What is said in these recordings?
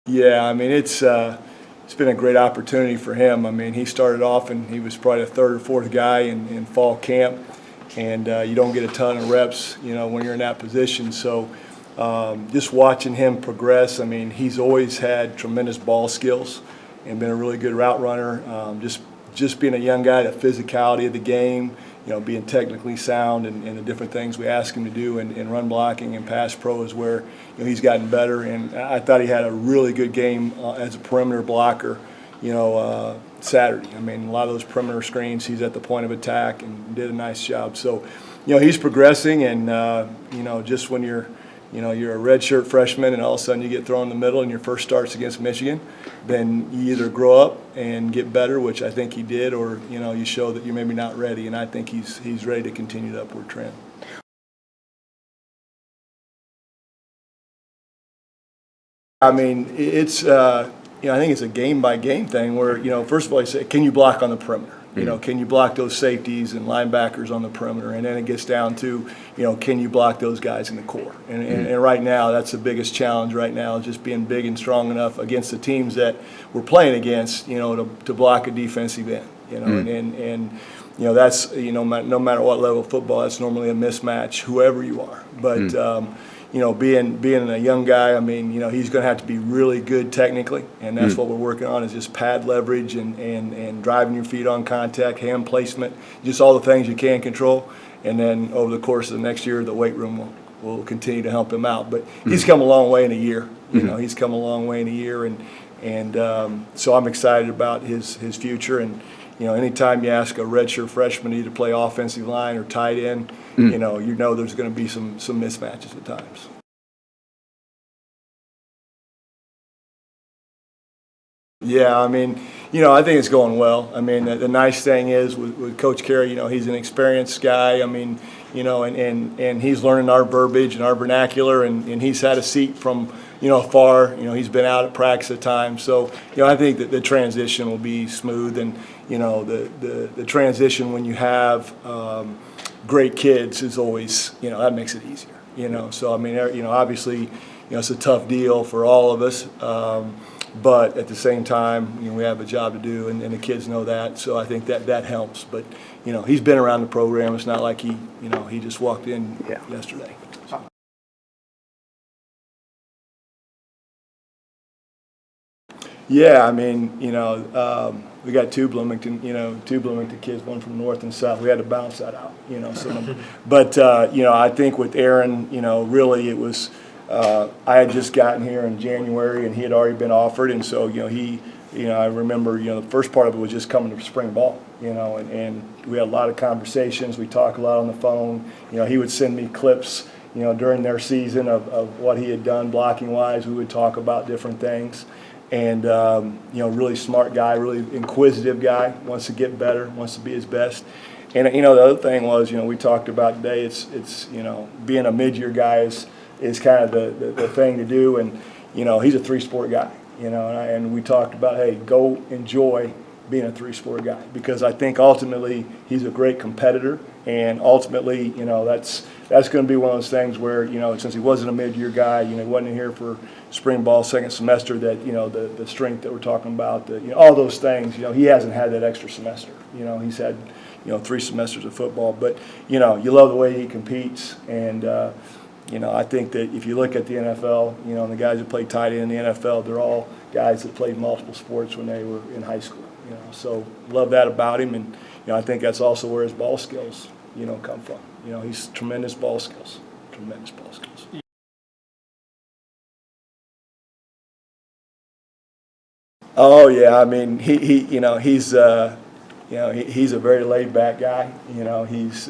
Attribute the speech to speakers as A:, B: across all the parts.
A: Yeah, I mean it's been a great opportunity for him. I mean he started off and he was probably the third or fourth guy in fall camp, and you don't get a ton of reps, when you're in that position. So just watching him progress. I mean he's always had tremendous ball skills and been a really good route runner. Just being a young guy, the physicality of the game, being technically sound and the different things we ask him to do in run blocking and pass pro is where he's gotten better. And I thought he had a really good game as a perimeter blocker, Saturday. I mean, a lot of those perimeter screens, he's at the point of attack and did a nice job. So, he's progressing, and just when you're a redshirt freshman and all of a sudden you get thrown in the middle and your first start's against Michigan, then you either grow up and get better, which I think he did, or you show that you're maybe not ready. And I think he's ready to continue the upward trend. I mean, it's I think it's a game by game thing where first of all you say, can you block on the perimeter? Can you block those safeties and linebackers on the perimeter? And then it gets down to, can you block those guys in the core? And right now, that's the biggest challenge right now, is just being big and strong enough against the teams that we're playing against, to block a defensive end. And that's, no matter what level of football, that's normally a mismatch, whoever you are. But, being a young guy, I mean, he's going to have to be really good technically, and that's what we're working on, is just pad leverage and driving your feet on contact, hand placement, just all the things you can control. And then over the course of the next year, the weight room will continue to help him out. But he's come a long way in a year. He's come a long way in a year, and so I'm excited about his future. And anytime you ask a redshirt freshman to either play offensive line or tight end, there's going to be some mismatches at times. Yeah, I mean, I think it's going well. I mean, the nice thing is with Coach Carey, he's an experienced guy. I mean, and he's learning our verbiage and our vernacular, and he's had a seat from, afar. He's been out at practice at times. So, I think that the transition will be smooth, and, the transition when you have great kids is always, that makes it easier, So, I mean, obviously, it's a tough deal for all of us. But at the same time, we have a job to do, and the kids know that. So I think that helps. But he's been around the program. It's not like he just walked in yesterday. Yeah, I mean, we got two Bloomington kids, one from north and south. We had to balance that out, So, but I think with Aaron, really it was. I had just gotten here in January, and he had already been offered, and so I remember the first part of it was just coming to spring ball, and we had a lot of conversations. We talked a lot on the phone. He would send me clips, during their season of what he had done blocking wise. We would talk about different things, and really smart guy, really inquisitive guy, wants to get better, wants to be his best. And the other thing was, we talked about today. It's being a mid-year guy is kind of the thing to do, and he's a three-sport guy, and we talked about, hey, go enjoy being a three-sport guy, because I think ultimately he's a great competitor, and ultimately that's going to be one of those things where since he wasn't a mid-year guy, he wasn't here for spring ball second semester, that the strength that we're talking about, all those things, he hasn't had that extra semester. He's had 3 semesters of football, but you love the way he competes. And I think that if you look at the NFL, and the guys that play tight end in the NFL, they're all guys that played multiple sports when they were in high school. So love that about him, and I think that's also where his ball skills, come from. He's tremendous ball skills. Oh yeah, I mean he's a very laid back guy. He's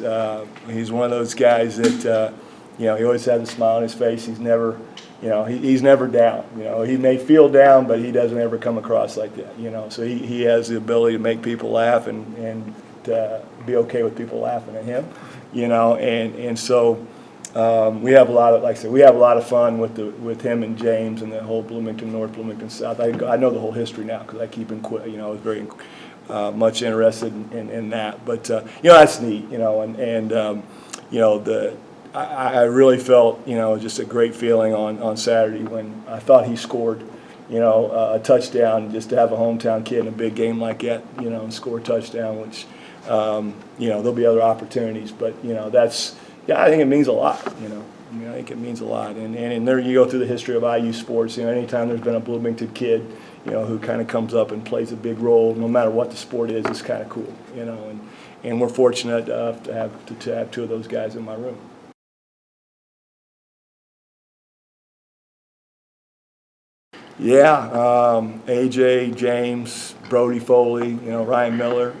A: one of those guys that. He always has a smile on his face. He's never, he's never down. He may feel down, but he doesn't ever come across like that. So he has the ability to make people laugh and be okay with people laughing at him. And so we have a lot of, like I said, we have a lot of fun with him and James and the whole Bloomington North, Bloomington South. I know the whole history now because I keep in. I was very much interested in that. But that's neat. I really felt, just a great feeling on Saturday when I thought he scored, a touchdown, just to have a hometown kid in a big game like that, and score a touchdown, which, there'll be other opportunities. But, I think it means a lot, I think it means a lot. And there you go through the history of IU sports, anytime there's been a Bloomington kid, who kind of comes up and plays a big role, no matter what the sport is, it's kind of cool, and we're fortunate to have two of those guys in my room. Yeah, AJ, James, Brody Foley, Ryan Miller.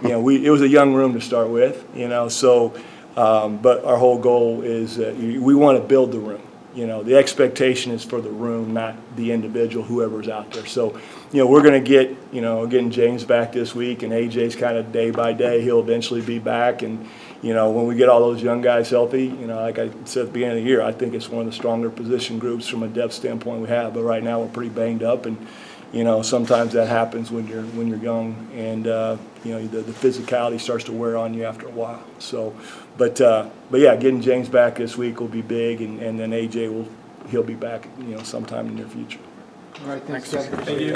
A: It was a young room to start with, so, but our whole goal is we want to build the room. The expectation is for the room, not the individual, whoever's out there. So, we're going to get, getting James back this week, and AJ's kind of day by day. He'll eventually be back, and when we get all those young guys healthy, like I said at the beginning of the year, I think it's one of the stronger position groups from a depth standpoint we have. But right now we're pretty banged up, and sometimes that happens when you're young, and the physicality starts to wear on you after a while. So, but yeah, getting James back this week will be big, and then AJ he'll be back sometime in the near future.
B: All right, thanks, Kevin.
C: Thank you.